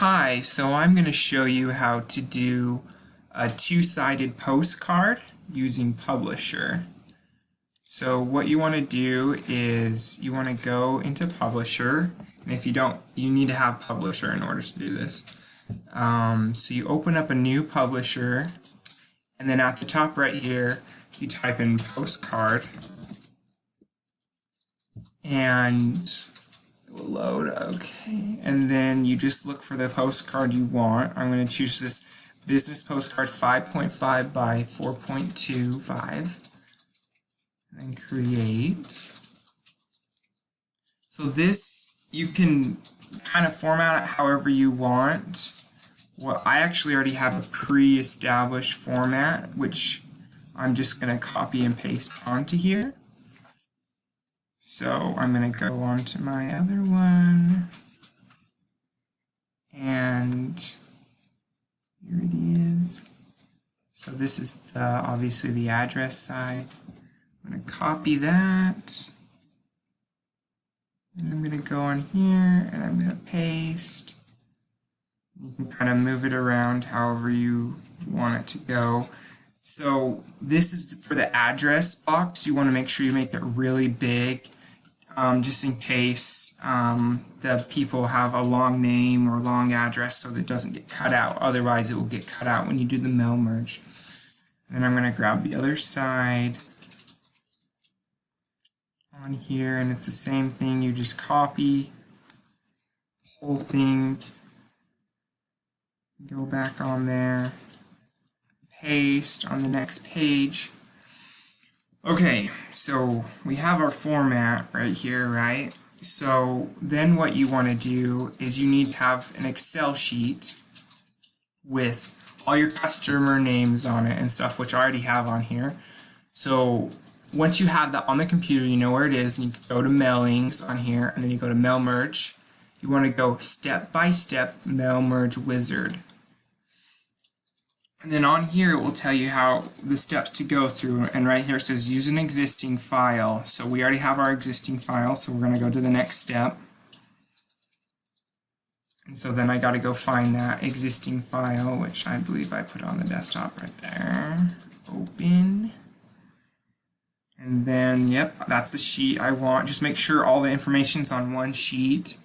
Hi, so I'm going to show you how to do a two-sided postcard using Publisher. So what you want to do is you want to go into Publisher, and if you don't, you need to have Publisher in order to do this. So you open up a new Publisher, and then at the top right here, you type in postcard, and it will load. Okay, and then you just look for the postcard you want. I'm going to choose this business postcard 5.5 by 4.25 and then create. So this, you can kind of format it however you want. Well, I actually already have a pre-established format, which I'm just going to copy and paste onto here. So I'm going to go on to my other one, and here it is. So this is obviously the address side. I'm going to copy that, and I'm going to go on here, and I'm going to paste. You can kind of move it around however you want it to go. So this is for the address box. You want to make sure you make it really big, just in case the people have a long name or long address so that it doesn't get cut out. Otherwise, it will get cut out when you do the mail merge. Then I'm going to grab the other side on here, and it's the same thing. You just copy the whole thing, go back on there, paste on the next page. Okay, so we have our format right here, right? So then what you want to do is you need to have an Excel sheet with all your customer names on it and stuff, which I already have on here. So once you have that on the computer, you know where it is, and you can go to mailings on here, and then you go to mail merge. You want to go step by step mail merge wizard. And then on here, it will tell you how the steps to go through. And right here it says use an existing file. So we already have our existing file, so we're going to go to the next step. And so then I got to go find that existing file, which I believe I put on the desktop right there. Open. And then, yep, that's the sheet I want. Just make sure all the information's on one sheet.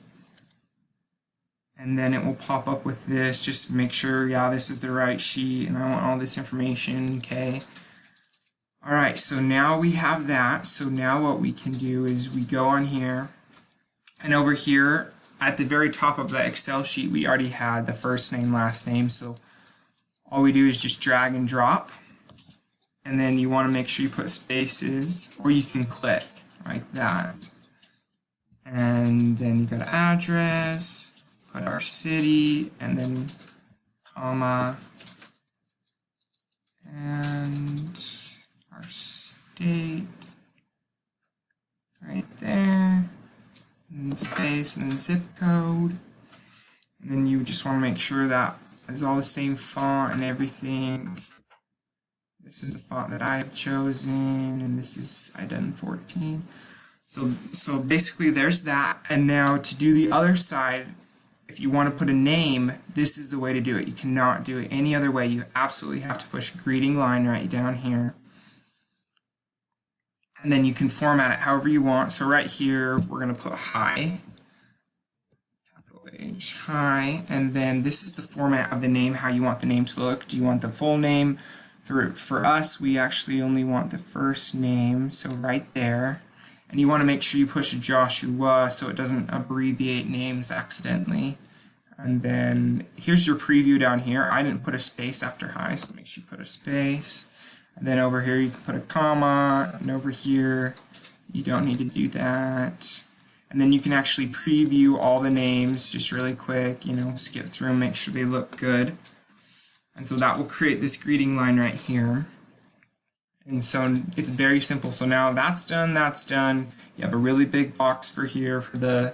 And then it will pop up with this. Just make sure, yeah, this is the right sheet, and I want all this information, okay. All right, so now we have that. So now what we can do is we go on here, and over here at the very top of the Excel sheet, we already had the first name, last name. So all we do is just drag and drop. And then you want to make sure you put spaces, or you can click like that. And then you go to address, put our city, and then comma, and our state right there, and then space, and then zip code. And then you just want to make sure that is all the same font and everything. This is the font that I have chosen, and this is IDEN 14. So basically there's that. And now to do the other side, if you want to put a name, this is the way to do it. You cannot do it any other way. You absolutely have to push greeting line right down here. And then you can format it however you want. So right here, we're going to put hi, capital H, hi. And then this is the format of the name, how you want the name to look. Do you want the full name? For us, we actually only want the first name, so right there. And you want to make sure you push Joshua so it doesn't abbreviate names accidentally. And then here's your preview down here. I didn't put a space after hi, so make sure you put a space. And then over here you can put a comma, and over here you don't need to do that. And then you can actually preview all the names just really quick, you know, skip through and make sure they look good. And so that will create this greeting line right here. And so it's very simple. So now that's done, that's done. You have a really big box for here for the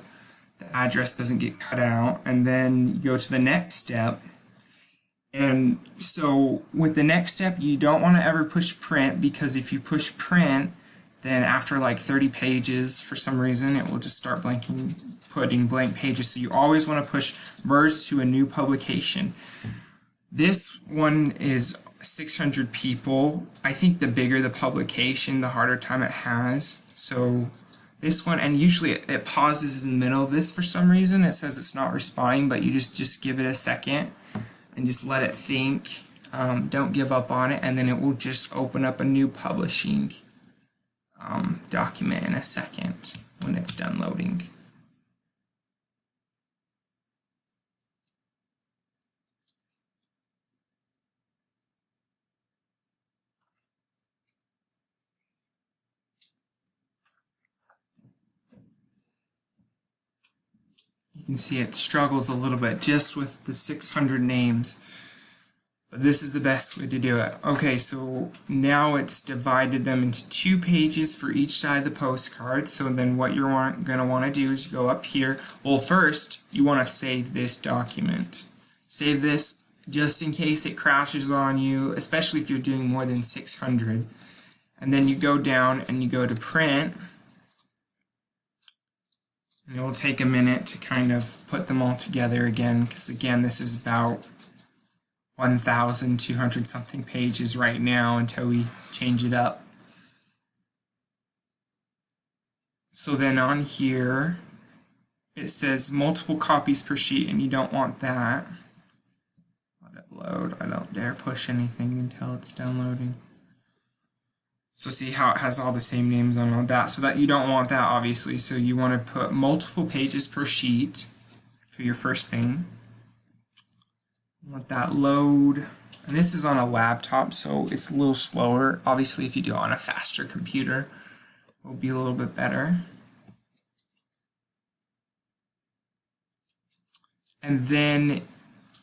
address doesn't get cut out. And then you go to the next step. And so with the next step, you don't want to ever push print, because if you push print, then after like 30 pages, for some reason, it will just start blanking putting blank pages. So you always want to push merge to a new publication. This one is 600 people. I think the bigger the publication, the harder time it has. So this one, and usually it pauses in the middle of this for some reason. It says it's not responding, but you just give it a second and just let it think. Don't give up on it, and then it will just open up a new publishing document in a second when it's done loading. You can see it struggles a little bit just with the 600 names, but this is the best way to do it. Okay, so now it's divided them into 2 pages for each side of the postcard. So then what you're going to want to do is go up here. Well, first you want to save this document. Save this just in case it crashes on you, especially if you're doing more than 600. And then you go down and you go to print. And it will take a minute to kind of put them all together again, because again, this is about 1,200 something pages right now until we change it up. So then on here, it says multiple copies per sheet, and you don't want that. Let it load. I don't dare push anything until it's downloading. So see how it has all the same names on all that. So that you don't want that, obviously. So you want to put multiple pages per sheet for your first thing. Let that load. And this is on a laptop, so it's a little slower. Obviously, if you do it on a faster computer, it will be a little bit better. And then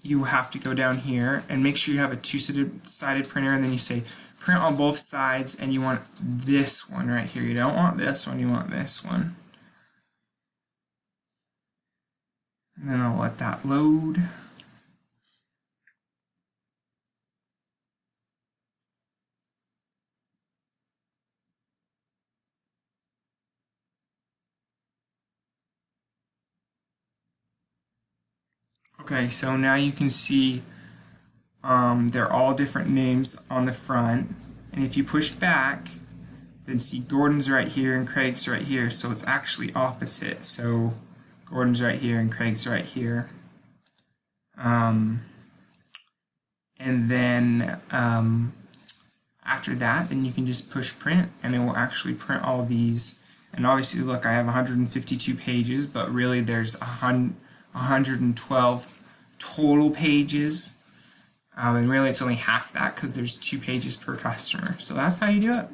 you have to go down here and make sure you have a two-sided printer, and then you say print on both sides, and you want this one right here. You don't want this one, you want this one. And then I'll let that load. Okay, so now you can see they're all different names on the front, and if you push back, then see Gordon's right here and Craig's right here, so it's actually opposite. So Gordon's right here and Craig's right here. And then after that, then you can just push print, and it will actually print all these. And obviously, look, I have 152 pages, but really there's 112 total pages. And really it's only half that because there's 2 pages per customer. So that's how you do it.